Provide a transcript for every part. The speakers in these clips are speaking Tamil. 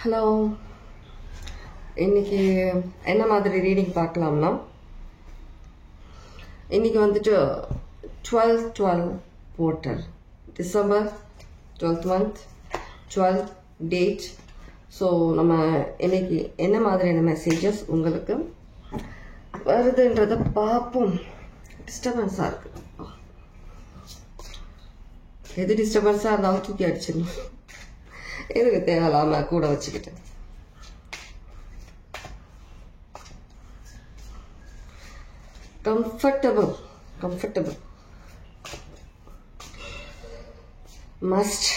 ஹலோ, இன்னைக்கு என்ன மாதிரி ரீடிங் பார்க்கலாம்னா, இன்னைக்கு வந்துட்டு 12/12 portal, December 12th month 12 date. So நம்ம இன்னைக்கு என்ன மாதிரியான மெசேஜஸ் உங்களுக்கு வருதுன்றதை பார்ப்போம். டிஸ்டர்பன்ஸாக இருக்கு, எது டிஸ்டர்பன்ஸாக இருந்தாலும் தூக்கி அடிச்சிடணும், எதுக்கு தேவையில்லாம கூட வச்சுக்கிட்டு. Comfortable must.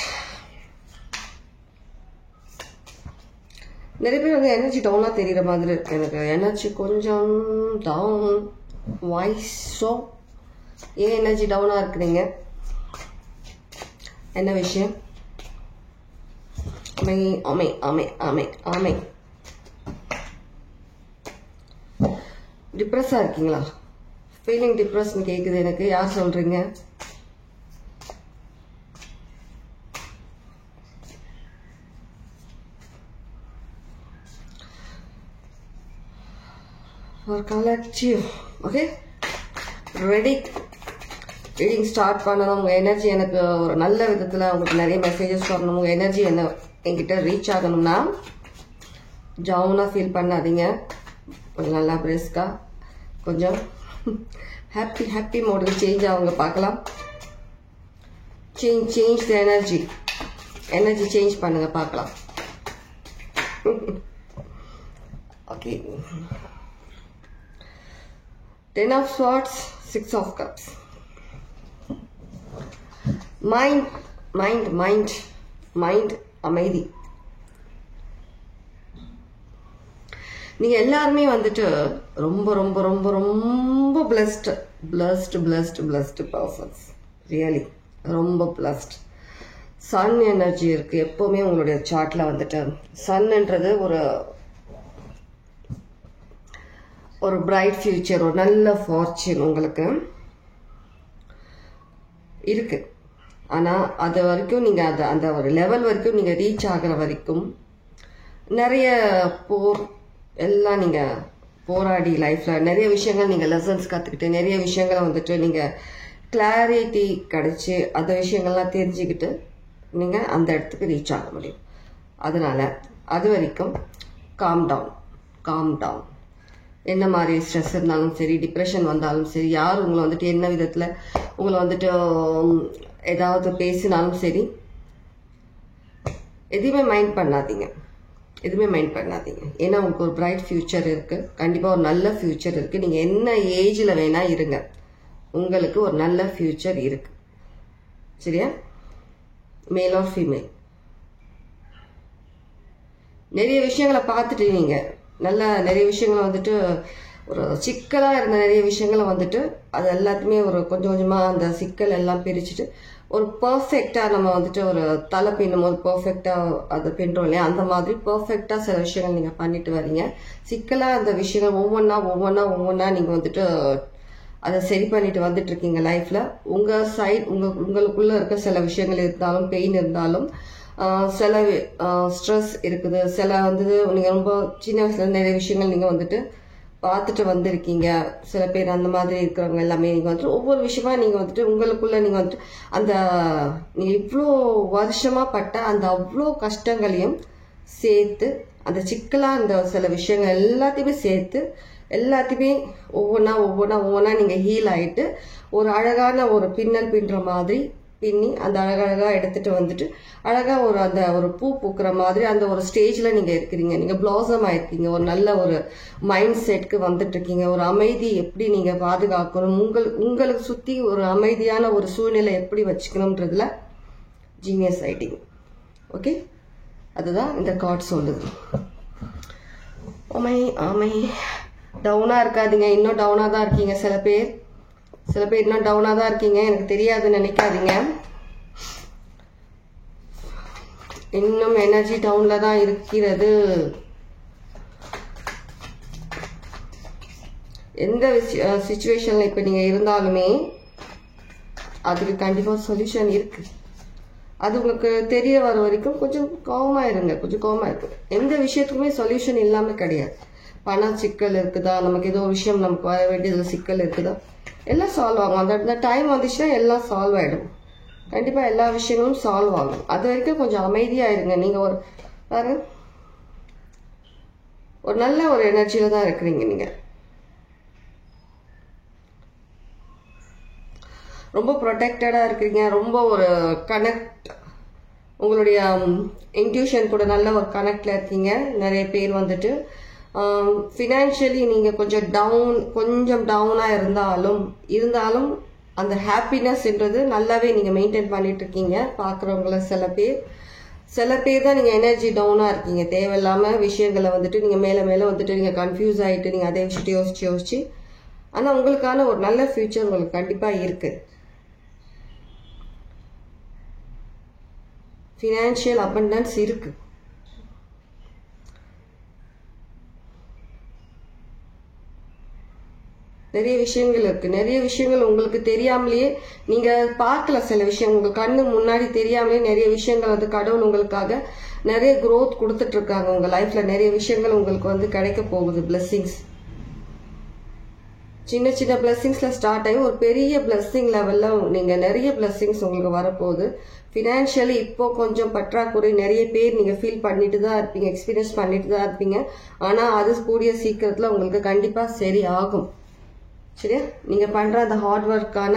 நிறைய பேர் வந்து எனர்ஜி டவுனா தெரியுற மாதிரி இருக்கு. எனக்கு எனர்ஜி கொஞ்சம் டவுன் வாய்ஸோ. ஏன் எனர்ஜி டவுனா இருக்குறீங்க? என்ன விஷயம்? ஆமை டிப்ரெஸ்ஸா இருக்கீங்களா? ஃபீலிங் டிப்ரெஸ்ன்னு கேக்குது எனக்கு. யார் சொல்றீங்க? ஒரு collective. Okay, ready. Reading start பண்ணணும். உங்கள் எனர்ஜி எனக்கு ஒரு நல்ல விதத்தில் உங்களுக்கு நிறைய மெசேஜஸ் வரணும். உங்கள் எனர்ஜி என்ன என்கிட்ட ரீச் ஆகணும்னா டவுனாக ஃபீல் பண்ணாதீங்க. கொஞ்சம் நல்லா பிரிஸ்காக கொஞ்சம் ஹாப்பி மோடுக்கு சேஞ்ச் ஆகுங்க. பார்க்கலாம். சேஞ்ச் த எனர்ஜி சேஞ்ச் பண்ணுங்க. பார்க்கலாம். Okay, 10 of swords, 6 of cups. Mind அமைதி. நீங்க எல்லாருமே வந்துட்டு ரொம்ப ரொம்ப ரொம்ப ரொம்ப பிளஸ்ட் பர்சன்ஸ். ரியலி ரொம்ப பிளஸ்ட். சன் எனர்ஜி இருக்கு எப்பவுமே உங்களுடைய சார்ட்ல. வந்துட்டு சன்ன்றது ஒரு பிரைட் ஃபியூச்சர், ஒரு நல்ல ஃபார்ச்சூன் உங்களுக்கு இருக்கு. ஆனா அது வரைக்கும் நீங்க அந்த ஒரு லெவல் வரைக்கும் நீங்க ரீச் ஆகிற வரைக்கும் நிறைய போர் எல்லாம் நீங்க போராடி லைஃப்ல நிறைய விஷயங்கள் நீங்க லெசன்ஸ் கத்துக்கிட்டு நிறைய விஷயங்களை வந்துட்டு நீங்க கிளாரிட்டி கிடைச்சு அந்த விஷயங்கள்லாம் தெரிஞ்சுக்கிட்டு நீங்க அந்த இடத்துக்கு ரீச் ஆக முடியும். அதனால அது வரைக்கும் காம் டவுன். என்ன மாதிரி ஸ்ட்ரெஸ் இருந்தாலும் சரி, டிப்ரெஷன் வந்தாலும் சரி, யார் உங்களை வந்துட்டு என்ன விதத்துல உங்களை வந்துட்டு ஏதாவது பேசினாலும் சரி, எதுவுமே மைண்ட் பண்ணாதீங்க. ஏன்னா உங்களுக்கு ஒரு பிரைட் ஃபியூச்சர் இருக்கு. கண்டிப்பா ஒரு நல்ல ஃபியூச்சர் இருக்கு. நீங்க என்ன ஏஜ்ல வேணா இருங்க, உங்களுக்கு ஒரு நல்ல ஃபியூச்சர் இருக்கு. சரியா? Male or female. நிறைய விஷயங்களை பார்த்துட்டு நீங்க நிறைய விஷயங்களை வந்துட்டு ஒரு சிக்கலா இருந்த நிறைய விஷயங்களை வந்துட்டு அது எல்லாத்தையுமே ஒரு கொஞ்சமா அந்த சிக்கல் எல்லாம் பிரிச்சுட்டு ஒரு பர்ஃபெக்டா நம்ம வந்துட்டு ஒரு தலை பின்னும் போது பர்ஃபெக்டா அதை பின்றோம் இல்லையா, அந்த மாதிரி பர்ஃபெக்டா சில விஷயங்கள் நீங்க பண்ணிட்டு வரீங்க. சிக்கலா அந்த விஷயங்கள் ஒவ்வொன்னா நீங்க வந்துட்டு அதை சரி பண்ணிட்டு வந்துட்டு இருக்கீங்க லைஃப்ல. உங்க சைட் உங்களுக்குள்ள இருக்க சில விஷயங்கள் இருந்தாலும், பெயின் இருந்தாலும், சில ஸ்ட்ரெஸ் இருக்குது, சில வந்து நீங்க ரொம்ப சின்ன வயசுல நிறைய விஷயங்கள் நீங்க வந்துட்டு பார்த்துட்டு வந்திருக்கீங்க. சில பேர் அந்த மாதிரி இருக்கிறவங்க எல்லாமே நீங்க வந்துட்டு ஒவ்வொரு விஷயமா நீங்க வந்துட்டு உங்களுக்குள்ள நீங்க வந்துட்டு அந்த நீங்க இவ்வளோ வருஷமா பட்ட அந்த அவ்வளோ கஷ்டங்களையும் சேர்த்து அந்த சிக்கலா அந்த சில விஷயங்கள் எல்லாத்தையுமே சேர்த்து எல்லாத்தையுமே ஒவ்வொன்னா நீங்க ஹீல் ஆயிட்டு ஒரு அழகான ஒரு பின்னல் பின்ற மாதிரி பின்னி அந்த அழகழகா எடுத்துட்டு வந்துட்டு அழகா ஒரு பூ பூக்குற மாதிரி அந்த ஒரு ஸ்டேஜ்ல நீங்க இருக்கிறீங்க. நீங்க பிளாசம் ஆயிருக்கீங்க. ஒரு நல்ல ஒரு மைண்ட் செட்க்கு வந்துட்டு இருக்கீங்க. ஒரு அமைதி எப்படி நீங்க பாதுகாக்கணும், உங்களுக்கு சுத்தி ஒரு அமைதியான ஒரு சூழ்நிலை எப்படி வச்சுக்கணும்ன்றதுல ஜீனியஸ் ஆயிட்டீங்க. ஓகே, அதுதான் இந்த கார்ட் சொல்லுது. ஆமை டவுனா இருக்காதீங்க. இன்னும் டவுனா தான் இருக்கீங்க. சில பேர் இன்னும் டவுனா தான் இருக்கீங்க. எனக்கு தெரியாதுன்னு நினைக்காதீங்க. இன்னும் எனர்ஜி டவுன்ல தான் இருக்கிறது. எந்த சிச்சுவேஷன்ல இப்ப நீங்க இருந்தாலுமே அதுக்கு கண்டிப்பா சொல்யூஷன் இருக்கு. அது உங்களுக்கு தெரிய வர வரைக்கும் கொஞ்சம் காமாக இருங்க, கொஞ்சம் காமாக இருக்கும். எந்த விஷயத்துக்குமே சொல்யூஷன் இல்லாமல் கிடையாது. பண சிக்கல் இருக்குதா, நமக்கு ஏதோ விஷயம் நமக்கு வர வேண்டியதில் சிக்கல் இருக்குதா, எல்லாம் சால்வ் ஆகும். அந்த டைம் வந்துச்சுன்னா எல்லாம் சால்வ் ஆகிடும். கண்டிப்பாக எல்லா விஷயங்களும் சால்வ் ஆகும். அது வரைக்கும் கொஞ்சம் அமைதியாக இருங்க. நீங்கள் ஒரு நல்ல ஒரு எனர்ஜியில் தான் இருக்கிறீங்க. நீங்கள் ரொம்ப ப்ரொடெக்டடாக இருக்கிறீங்க. ரொம்ப ஒரு கனெக்ட், உங்களுடைய இன்ட்யூஷன் கூட நல்ல ஒரு கனெக்டில் இருக்கீங்க. நிறைய பேர் வந்துட்டு ஃபினான்ஷியலி நீங்கள் கொஞ்சம் டவுனாக இருந்தாலும் அந்த ஹாப்பினஸ்ன்றது நல்லாவே நீங்கள் மெயின்டைன் பண்ணிட்டு இருக்கீங்க. பார்க்குறவங்கள சில பேர் தான் நீங்கள் எனர்ஜி டவுனாக இருக்கீங்க. தேவையில்லாமல் விஷயங்களை வந்துட்டு நீங்கள் மேலே வந்துட்டு நீங்கள் கன்ஃபியூஸ் ஆகிட்டு நீங்கள் அதே விஷயத்தை யோசிச்சு ஆனால் உங்களுக்கான ஒரு நல்ல ஃபியூச்சர் உங்களுக்கு கண்டிப்பாக இருக்குது. ஃபினான்ஷியல் அபண்டன்ஸ் இருக்கு. நிறைய விஷயங்கள் இருக்கு. நிறைய விஷயங்கள் உங்களுக்கு தெரியாமலேயே நீங்க பார்க்கல. சில விஷயம் உங்க கண்ணு முன்னாடி தெரியாமலே நிறைய விஷயங்கள் வந்து கடவுள் உங்களுக்காக நிறைய growth கொடுத்துட்டு இருக்காங்க. உங்க லைஃப்ல நிறைய விஷயங்கள் உங்களுக்கு வந்து கிடைக்க போகுது. பிளெஸிங்ஸ் சின்ன சின்ன பிளெஸிங்ஸ்ல ஸ்டார்ட் ஆகி ஒரு பெரிய பிளெஸிங் லெவல்ல நீங்க நிறைய பிளெஸிங்ஸ் உங்களுக்கு வரப்போகுது. ஃபினான்ஷியலி இப்போ கொஞ்சம் பற்றாக்குறை நிறைய பேர் நீங்க ஃபீல் பண்ணிட்டு தான் இருப்பீங்க, எக்ஸ்பீரியன்ஸ் பண்ணிட்டு தான் இருப்பீங்க. ஆனா அது கூடிய சீக்கிரத்துல உங்களுக்கு கண்டிப்பா சரி ஆகும். சரியா? நீங்க பண்ற அந்த ஹார்ட் ஒர்க்கான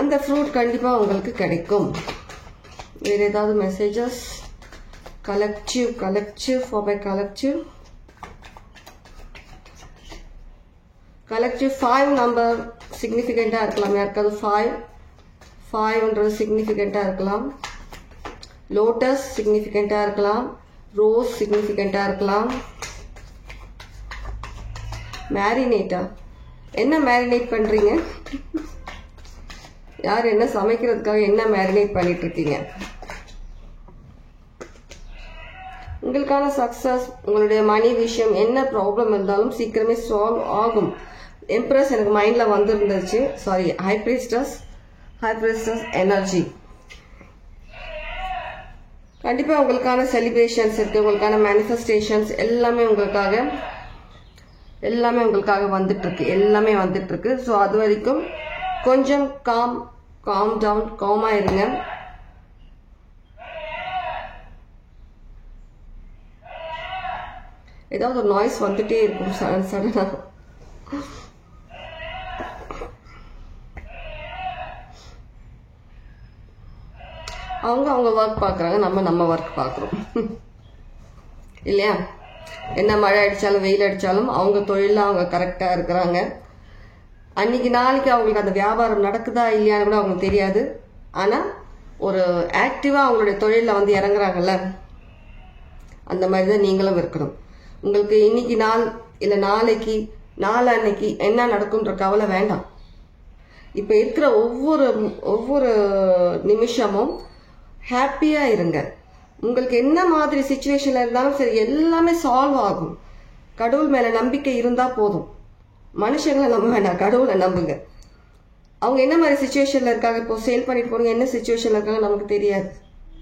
அந்த ஃப்ரூட் கண்டிப்பா உங்களுக்கு கிடைக்கும். வேற ஏதாவது messages? Collective for my collective 5 number சிக்னிஃபிகண்டா இருக்கலாம். யாருக்காவது 5ன்றது சிக்னிஃபிகண்டா இருக்கலாம். லோட்டஸ் சிக்னிஃபிகண்டா இருக்கலாம். ரோஸ் சிக்னிஃபிகண்டா இருக்கலாம். மேரினேட்டா? என்ன மேரினேட் பண்றீங்க? யார் என்ன சமைக்கிறதுக்காக என்ன மேரினேட் பண்ணிட்டு இருக்கீங்க? உங்களுக்கான சக்சஸ், உங்களுடைய மணி விஷயம் என்ன ப்ராப்ளம் இருந்தாலும் சீக்கிரமே சால்வ் ஆகும். எம்ப்ரஸ் எனக்கு மைண்ட்ல வந்துருந்துச்சு. Sorry, high priestess energy. கண்டிப்பா உங்களுக்கான செலிப்ரேஷன்ஸ் இருக்கு. உங்களுக்கான மேனிஃபெஸ்டேஷன்ஸ் எல்லாமே உங்களுக்காக வந்துட்டு இருக்கு. ஸோ அது வரைக்கும் கொஞ்சம் காமா இருங்க. ஏதாவது ஒரு நாய்ஸ் வந்துட்டே இருக்கும் சடனா. அவங்க ஒர்க் பார்க்குறாங்க, நம்ம ஒர்க் பார்க்குறோம் இல்லையா? என்ன மழை அடித்தாலும் வெயில் அடித்தாலும் அவங்க தொழிலில் அவங்க கரெக்டாக இருக்கிறாங்க. அன்னைக்கு நாளைக்கு அவங்களுக்கு அந்த வியாபாரம் நடக்குதா இல்லையான்னு கூட அவங்களுக்கு தெரியாது. ஆனால் ஒரு ஆக்டிவாக அவங்களுடைய தொழிலில் வந்து இறங்குறாங்கல்ல, அந்த மாதிரி தான் நீங்களும் இருக்கணும். உங்களுக்கு இன்னைக்கு நாள் இல்லை நாளைக்கு என்ன நடக்கும்ன்ற கவலை வேண்டாம். இப்போ இருக்கிற ஒவ்வொரு நிமிஷமும் ஹாப்பியாக இருங்க. உங்களுக்கு என்ன மாதிரி சிச்சுவேஷன்ல இருந்தாலும் சரி, எல்லாமே சால்வ் ஆகும். கடவுள் மேல நம்பிக்கை இருந்தா போதும். மனுஷங்களை நம்ப வேண்டாம், கடவுளை நம்புங்க. அவங்க என்ன மாதிரி சிச்சுவேஷன்ல இருக்காங்க, இப்போ சேல் பண்ணிட்டு போறீங்க, என்ன சிச்சுவேஷன்ல இருக்காங்க நமக்கு தெரியாது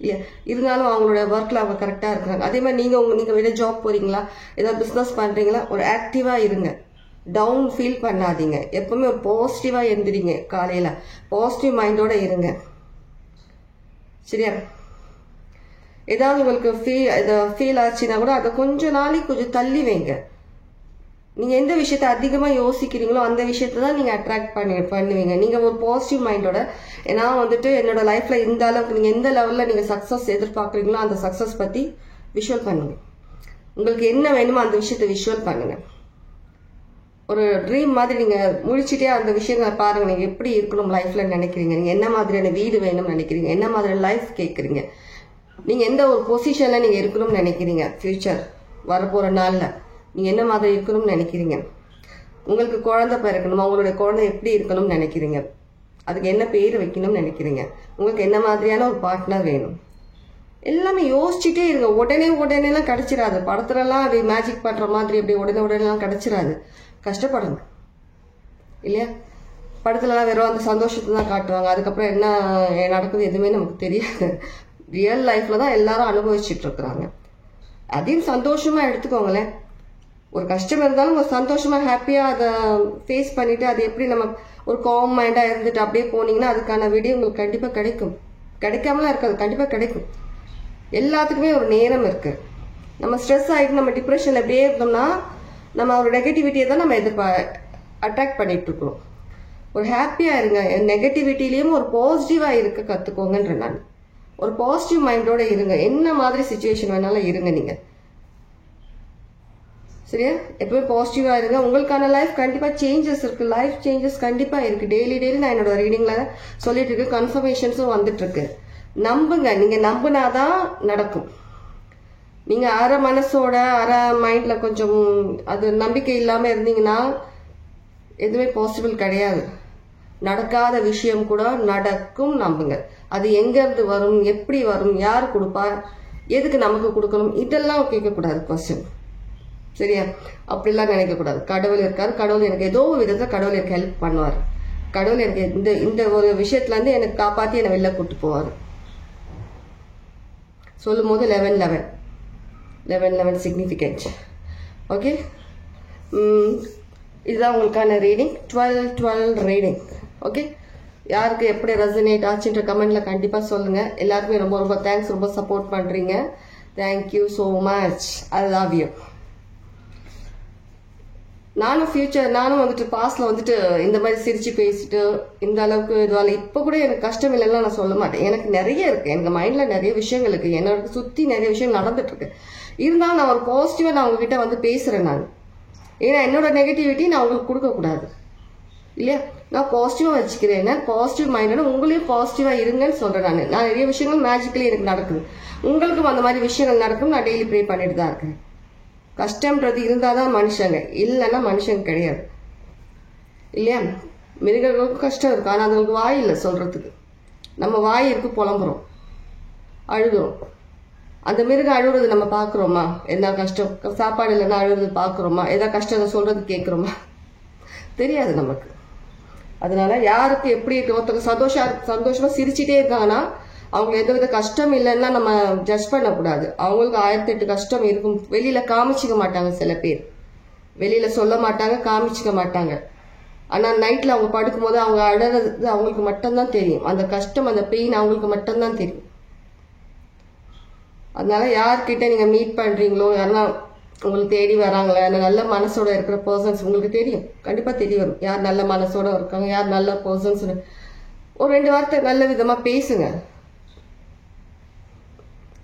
இல்லையா? இருந்தாலும் அவங்களோட ஒர்க்ல அவங்க கரெக்டா இருக்கிறாங்க. அதே மாதிரி நீங்க வெளியே ஜாப் போறீங்களா, ஏதாவது பிசினஸ் பண்றீங்களா, ஒரு ஆக்டிவா இருங்க. டவுன் ஃபீல் பண்ணாதீங்க. எப்பவுமே ஒரு பாசிட்டிவா இருந்துறீங்க. காலையில பாசிட்டிவ் மைண்டோட இருங்க. சரியா? ஏதாவது உங்களுக்கு ஃபீல் ஆச்சுன்னா கூட அதை கொஞ்சம் நாளைக்கு கொஞ்சம் தள்ளி வைங்க. நீங்க எந்த விஷயத்த அதிகமா யோசிக்கிறீங்களோ அந்த விஷயத்த தான் நீங்க அட்ராக்ட் பண்ணுவீங்க. நீங்க ஒரு பாசிட்டிவ் மைண்டோட, ஏன்னா வந்துட்டு என்னோட லைஃப்ல இந்த அளவுக்கு நீங்க எந்த லெவல்ல நீங்க சக்சஸ் எதிர்பார்க்குறீங்களோ அந்த சக்சஸ் பத்தி விஷுவல் பண்ணுங்க. உங்களுக்கு என்ன வேணுமோ அந்த விஷயத்த விஷுவல் பண்ணுங்க. ஒரு ட்ரீம் மாதிரி நீங்க முழிச்சிட்டே அந்த விஷயங்களை பாருங்க. நீங்க எப்படி இருக்கணும் லைஃப்ல நினைக்கிறீங்க, நீங்க என்ன மாதிரியான வீடு வேணும்னு நினைக்கிறீங்க, என்ன மாதிரியான லைஃப் கேட்குறீங்க, நீங்க எந்த ஒரு பொசிஷன்ல நீங்க இருக்கணும்னு நினைக்கிறீங்க, ஃபியூச்சர் வரப்போற நாள்ல நீங்க என்ன மாதிரி இருக்கணும்னு நினைக்கிறீங்க, உங்களுக்கு குழந்தை பிறக்கணுமா, உங்களுடைய குழந்தை எப்படி இருக்கணும்னு நினைக்கிறீங்க, அதுக்கு என்ன பேர் வைக்கணும்னு நினைக்கிறீங்க, உங்களுக்கு என்ன மாதிரியான ஒரு பார்ட்னர் வேணும், எல்லாமே யோசிச்சுட்டே இருங்க. உடனேலாம் கிடைச்சிடாது. படத்துலலாம் அப்படி மேஜிக் பண்ற மாதிரி அப்படி உடனேலாம் கிடைச்சிடாது. கஷ்டப்படணும் இல்லையா? படத்துலலாம் வெறும் அந்த சந்தோஷத்தை தான் காட்டுவாங்க. அதுக்கப்புறம் என்ன நடக்குது எதுவுமே நமக்கு தெரியாது. ரியல் லைஃப்ல தான் எல்லாரும் அனுபவிச்சுட்டு இருக்கிறாங்க. அதையும் சந்தோஷமா எடுத்துக்கோங்களேன். ஒரு கஷ்டம் இருந்தாலும் ஒரு சந்தோஷமா ஹாப்பியா அதை ஃபேஸ் பண்ணிட்டு அது எப்படி நம்ம ஒரு காம் மைண்டா இருந்துட்டு அப்படியே போனீங்கன்னா அதுக்கான விடிய உங்களுக்கு கண்டிப்பா கிடைக்கும். கிடைக்காமலாம் இருக்காது, கண்டிப்பா கிடைக்கும். எல்லாத்துக்குமே ஒரு நேரம் இருக்கு. நம்ம ஸ்ட்ரெஸ் ஆகிட்டு நம்ம டிப்ரெஷன்ல எப்படியே இருந்தோம்னா நம்ம ஒரு நெகட்டிவிட்டியை தான் நம்ம அட்ராக்ட் பண்ணிட்டு இருக்கோம். ஒரு ஹாப்பியா இருங்க. நெகட்டிவிட்டிலையும் ஒரு பாசிட்டிவா இருக்க கத்துக்கோங்கன்ற நான். ஒரு பாசிட்டிவ் மைண்டோட இருங்க. என்ன மாதிரி சுச்சுவேஷன் வேணாலும் இருங்க நீங்க. சரியா? எப்பவுமே பாசிட்டிவா இருங்க. உங்களுக்கான லைஃப் கண்டிப்பா சேஞ்சஸ் இருக்கு. லைஃப் சேஞ்சஸ் கண்டிப்பா இருக்கு. டெய்லி நான் என்னோட ரீடிங்ல சொல்லிட்டு இருக்கு. கன்ஃபர்மேஷன்ஸும் வந்துட்டு இருக்கு. நம்புங்க. நீங்க நம்புனாதான் நடக்கும். நீங்க அரை மனசோட அரை மைண்ட்ல கொஞ்சம் அது நம்பிக்கை இல்லாம இருந்தீங்கன்னா எதுவுமே பாசிபிள் கிடையாது. நடக்காத விஷயம் கூட நடக்கும். நம்புங்க. அது எங்க இருந்து வரும், எப்படி வரும், யார் கொடுப்பா, எதுக்கு நமக்கு கொடுக்கணும், இதெல்லாம் கேட்கக்கூடாது கொஸ்டின். சரியா? அப்படிலாம் நினைக்க கூடாது. கடவுள் இருக்காரு, கடவுள் எனக்கு ஏதோ ஒரு விதத்துல கடவுள் எனக்கு ஹெல்ப் பண்ணுவார், கடவுள் எனக்கு இந்த ஒரு விஷயத்துல இருந்து எனக்கு காப்பாத்தி என்னை வெளில கூட்டு போவார். சொல்லும் போது 11 சிக்னிஃபிகன்ட். ஓகே, இதுதான் உங்களுக்கான ரீடிங். 12 ரீடிங். ஓகே, யாருக்கு எப்படி ரெசனேட் ஆச்சுன்ற கமெண்ட்ல கண்டிப்பா சொல்லுங்க. எல்லாருக்குமே ரொம்ப ரொம்ப தேங்க்ஸ். ரொம்ப சப்போர்ட் பண்றீங்க. Thank you so much. I love you. நானும் வந்துட்டு பாஸ்ட்ல வந்துட்டு இந்த மாதிரி சிரிச்சு பேசிட்டு இந்த அளவுக்கு இதுவால இப்போ கூட எனக்கு கஷ்டம் இல்லைன்னா நான் சொல்ல மாட்டேன். எனக்கு நிறைய இருக்கு. எனக்கு மைண்ட்ல நிறைய விஷயங்கள் இருக்கு. என்னோட சுத்தி நிறைய விஷயம் நடந்துட்டு இருக்கு. இருந்தாலும் நான் ஒரு பாசிட்டிவா நான் உங்ககிட்ட வந்து பேசுறேன் நான். ஏன்னா என்னோட நெகட்டிவிட்டி நான் உங்களுக்கு கொடுக்க கூடாது இல்லையா? நான் பாசிட்டிவா வச்சுக்கிறேன். பாசிட்டிவ் மைண்டோட உங்களையும் பாசிட்டிவா இருங்கன்னு சொல்றேன். நான் நிறைய விஷயங்கள் மேஜிக்கலி எனக்கு நடக்குது. உங்களுக்கும் அந்த மாதிரி விஷயங்கள் நடக்கும். நான் டெய்லி ப்ரே பண்ணிட்டு தான் இருக்கேன். கஷ்டம்ன்றது இருந்தாதான் மனுஷங்க, இல்லைன்னா மனுஷங்க கிடையாது இல்லையா? மிருகங்களுக்கும் கஷ்டம் இருக்கு. ஆனா அதுங்களுக்கு வாய் இல்லை சொல்றதுக்கு. நம்ம வாய் இருக்கு, புலம்புறோம், அழுகிறோம். அந்த மிருகம் அழுகுறது நம்ம பாக்குறோமா? என்ன கஷ்டம், சாப்பாடு இல்லைன்னா அழுகுறது பாக்குறோமா? ஏதாவது கஷ்டம் சொல்றது கேட்கிறோமா? தெரியாது நமக்கு. அதனால யாருக்கு எப்படி ஒருத்தவங்க சந்தோஷமா சிரிச்சுட்டே இருக்காங்கன்னா அவங்களுக்கு எந்த வித கஷ்டம் இல்லைன்னா நம்ம ஜட்ஜ் பண்ணக்கூடாது. அவங்களுக்கு 1008 கஷ்டம் இருக்கும். வெளியில காமிச்சிக்க மாட்டாங்க. சில பேர் வெளியில சொல்ல மாட்டாங்க, காமிச்சிக்க மாட்டாங்க. ஆனா நைட்ல அவங்க படுக்கும் போது அவங்க அழறது அவங்களுக்கு மட்டும்தான் தெரியும். அந்த கஷ்டம், அந்த பெயின் அவங்களுக்கு மட்டும்தான் தெரியும். அதனால யார்கிட்ட நீங்க மீட் பண்றீங்களோ, யாருன்னா உங்களுக்கு தேடி வராங்களா, நல்ல மனசோட இருக்கிற பர்சன்ஸ் உங்களுக்கு தெரியும். கண்டிப்பா தெரிய வரும் யார் நல்ல மனசோட இருக்காங்க, யார் நல்ல பர்சன்ஸ். ஒரு 2 வார்த்தை நல்ல விதமா பேசுங்க.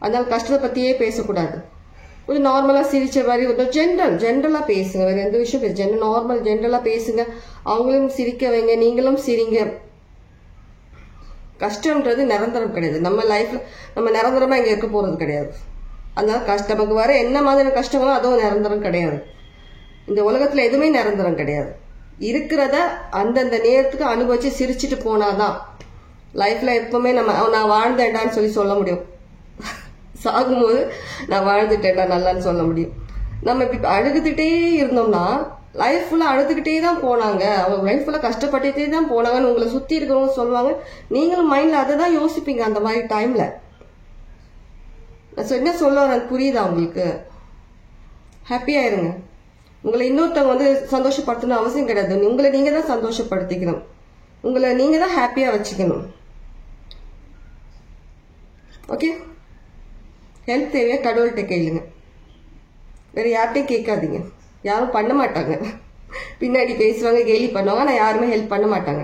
அதனால கஷ்டத்தை பத்தியே பேசக்கூடாது. கொஞ்சம் நார்மலா சிரிச்ச மாதிரி ஜென்ரலா பேசுங்க. வேற எந்த விஷயம் ஜென்ரலா பேசுங்க. அவங்களும் சிரிக்க வைங்க, நீங்களும் சிரிங்க. கஷ்டம்ன்றது நிரந்தரம் கிடையாது. நம்ம லைஃப்ல நம்ம நிரந்தரமா இங்க இருக்க போறது கிடையாது. அதனால நமக்கு வர என்ன மாதிரி கஷ்டங்களோ அதுவும் நிரந்தரம் கிடையாது. இந்த உலகத்துல எதுவுமே நிரந்தரம் கிடையாது. இருக்கிறத அந்தந்த நேரத்துக்கு அனுபவிச்சு சிரிச்சுட்டு போனாதான் லைஃப்ல எப்பவுமே நான் வாழ்ந்தேன்டான்னு சொல்ல முடியும். சாகும்போது நான் வாழ்ந்துட்டேன்டா நல்லான்னு சொல்ல முடியும். நம்ம இப்படி அழுதுகிட்டே இருந்தோம்னா லைஃப் ஃபுல்லா அழுதுகிட்டே தான் போனாங்க, அவங்க லைஃப் ஃபுல்லா கஷ்டப்பட்டுட்டே தான் போனாங்கன்னு உங்களை சுத்தி இருக்கிறவங்க சொல்லுவாங்க. நீங்களும் மைண்ட்ல அதை தான் யோசிப்பீங்க அந்த மாதிரி டைம்ல. நான் என்ன சொல்ல வரேன் புரியுதா உங்களுக்கு? ஹாப்பியா இருங்க. உங்களை இன்னொருத்தவங்க வந்து சந்தோஷப்படுத்தணும் அவசியம் கிடையாது. உங்களை நீங்க தான் சந்தோஷப்படுத்திக்கணும். உங்களை நீங்க தான் ஹாப்பியா வச்சுக்கணும். ஓகே, ஹெல்ப் தேவையா கடவுள்கிட்ட கேளுங்க. வேற யார்கிட்டையும் கேட்காதீங்க. யாரும் பண்ண மாட்டாங்க. பின்னாடி பேசுவாங்க, கேலி பண்ணுவாங்க, ஆனா யாருமே ஹெல்ப் பண்ண மாட்டாங்க.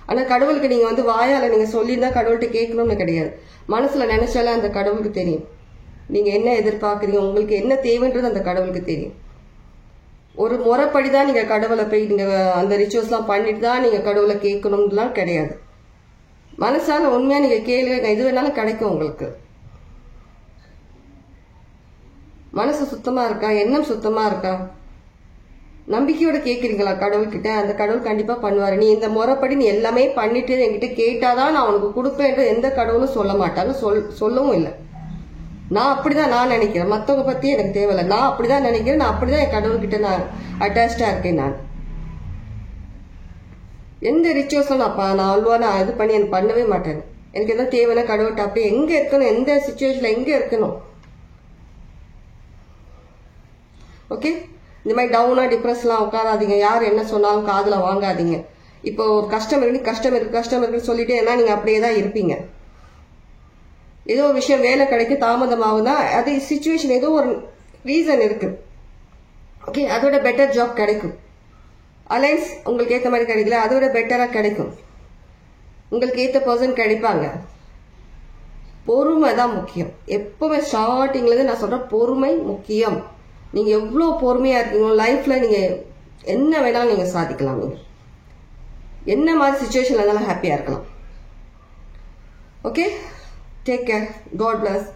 ஆனா கடவுளுக்கு நீங்க வந்து வாயால நீங்க சொல்லியிருந்தா கடவுள்கிட்ட கேட்கணும்னு கிடையாது. மனசுல நினைச்சாலே அந்த கடவுளுக்கு தெரியும் நீங்க என்ன எதிர்பார்க்குறீங்க, உங்களுக்கு என்ன தேவைன்றது அந்த கடவுளுக்கு தெரியும். ஒரு முறைப்படிதான் நீங்க கடவுளை போய் நீங்க அந்த ரிச்சுவல்ஸ் எல்லாம் பண்ணிட்டு தான் நீங்க கடவுளை கேட்கணும்லாம் கிடையாது. மனசால உண்மையா நீங்க கேளுங்க, எது வேணாலும் கிடைக்கும் உங்களுக்கு. மனசு சுத்தமா இருக்கா, எண்ணம் சுத்தமா இருக்கா, நம்பிக்கையோட கேக்குறீங்களா கடவுள்கிட்ட? அந்த கடவுள் கண்டிப்பா பண்ணுவாரு. நீ இந்த முறைப்படி நீ எல்லாமே பண்ணிட்டு என்கிட்ட கேட்டாதான் நான் உனக்கு கொடுப்பேன்ற எந்த கடவுளும் சொல்ல மாட்டாங்க, சொல்லவும் இல்லை. நான் அப்படிதான் நான் நினைக்கிறேன். மத்தவங்க பத்தி எனக்கு தேவையில்லை. நான் அப்படிதான் நினைக்கிறேன். நான் அப்படிதான் என் கடவுள்கிட்ட நான் அட்டாச்சா இருக்கேன். நான் எந்த ரிச்சுவல்ஸும் நான் அல்வா நான் இது பண்ணி எனக்கு பண்ணவே மாட்டேன். எனக்கு எதாவது தேவைன்னா கடவுட்ட அப்படியே எங்கே இருக்கணும், எந்த சுச்சுவேஷனில் எங்கே இருக்கணும். ஓகே, இந்த மாதிரி டவுனாக டிப்ரெஸ்லாம் உட்காராதீங்க. யார் என்ன சொன்னாலும் காதில் வாங்காதீங்க. இப்போ ஒரு கஷ்டம் இருக்குன்னு சொல்லிட்டு ஏன்னா நீங்கள் அப்படியே தான் இருப்பீங்க. ஏதோ ஒரு விஷயம் வேலை கிடைக்க தாமதமாகுதுன்னா அது சிச்சுவேஷன் ஏதோ ஒரு ரீசன் இருக்கு. ஓகே, அதோட பெட்டர் ஜாப் கிடைக்கும். அலைன்ஸ் உங்களுக்கு ஏற்ற மாதிரி கிடைக்கல, அதோட பெட்டராக கிடைக்கும். உங்களுக்கு ஏற்ற பர்சன் கிடைப்பாங்க. பொறுமை தான் முக்கியம். எப்பவுமே ஸ்டார்டிங்லேருந்து நான் சொல்கிறேன், பொறுமை முக்கியம். நீங்கள் எவ்வளோ பொறுமையாக இருக்கீங்களோ லைஃப்பில் நீங்கள் என்ன வேணாலும் நீங்கள் சாதிக்கலாம். நீங்கள் என்ன மாதிரி சுச்சுவேஷனில் இருந்தாலும் ஹாப்பியாக இருக்கலாம். Okay, take care. God plus.